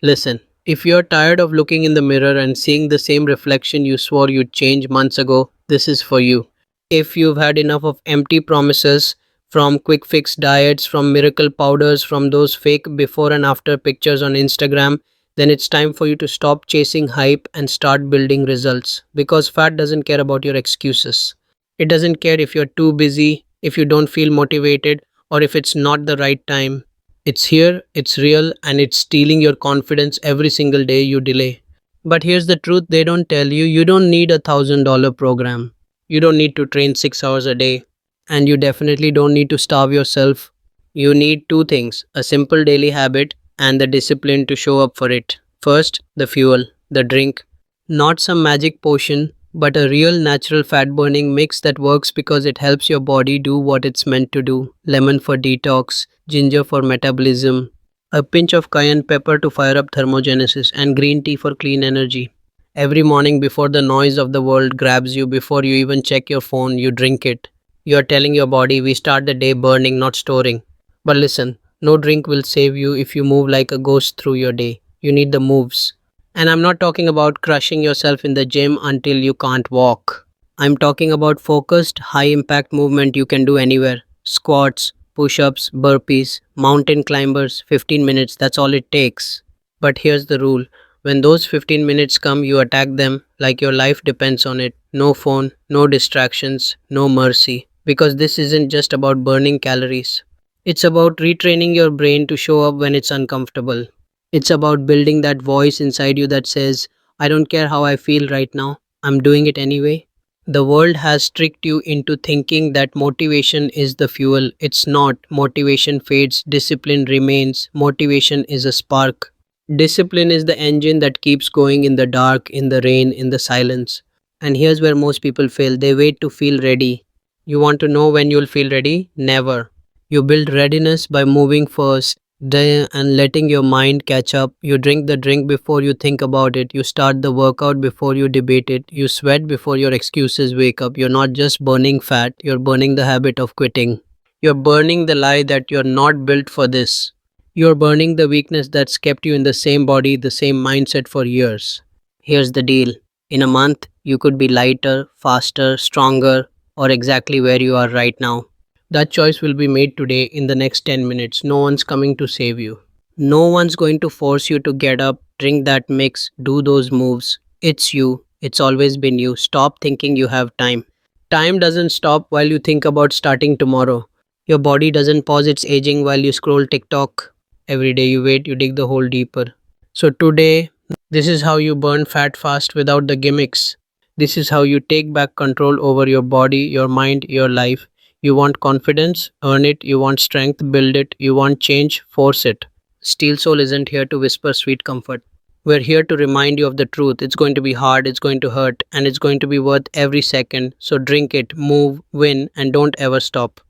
Listen, if you're tired of looking in the mirror and seeing the same reflection you swore you'd change months ago, this is for you. If you've had enough of empty promises, from quick fix diets, from miracle powders, from those fake before and after pictures on Instagram, then it's time for you to stop chasing hype and start building results. Because fat doesn't care about your excuses. It doesn't care if you're too busy, if you don't feel motivated, or if it's not the right time. It's here, it's real, and it's stealing your confidence every single day you delay. But here's the truth they don't tell you: you don't need $1,000 program. You don't need to train 6 hours a day. And you definitely don't need to starve yourself. You need two things: a simple daily habit and the discipline to show up for it. First, the fuel, the drink. Not some magic potion, but a real natural fat burning mix that works because it helps your body do what it's meant to do. Lemon for detox, ginger for metabolism, a pinch of cayenne pepper to fire up thermogenesis, and green tea for clean energy. Every morning before the noise of the world grabs you, before you even check your phone, you drink it. You are telling your body, we start the day burning, not storing. But listen, no drink will save you if you move like a ghost through your day. You need the moves. And I'm not talking about crushing yourself in the gym until you can't walk. I'm talking about focused, high impact movement you can do anywhere. Squats, push ups, burpees, mountain climbers, 15 minutes, that's all it takes. But here's the rule: when those 15 minutes come, you attack them like your life depends on it. No phone, no distractions, no mercy. Because this isn't just about burning calories, it's about retraining your brain to show up when it's uncomfortable. It's about building that voice inside you that says, I don't care how I feel right now, I'm doing it anyway. The world has tricked you into thinking that motivation is the fuel. It's not. Motivation fades, discipline remains. Motivation is a spark. Discipline is the engine that keeps going in the dark, in the rain, in the silence. And here's where most people fail: they wait to feel ready. You want to know when you'll feel ready? Never. You build readiness by moving first and letting your mind catch up. You drink the drink before you think about it. You start the workout before you debate it. You sweat before your excuses wake up. You're not just burning fat, you're burning the habit of quitting. You're burning the lie that you're not built for this. You're burning the weakness that's kept you in the same body, the same mindset for years. Here's the deal: in a month, you could be lighter, faster, stronger, or exactly where you are right now. That choice will be made today in the next 10 minutes. No one's coming to save you. No one's going to force you to get up, drink that mix, do those moves. It's you. It's always been you. Stop thinking you have time. Time doesn't stop while you think about starting tomorrow. Your body doesn't pause its aging while you scroll TikTok. Every day you wait, you dig the hole deeper. So today, this is how you burn fat fast without the gimmicks. This is how you take back control over your body, your mind, your life. You want confidence? Earn it. You want strength? Build it. You want change? Force it. Steel Soul isn't here to whisper sweet comfort. We're here to remind you of the truth. It's going to be hard, it's going to hurt, and it's going to be worth every second. So drink it, move, win, and don't ever stop.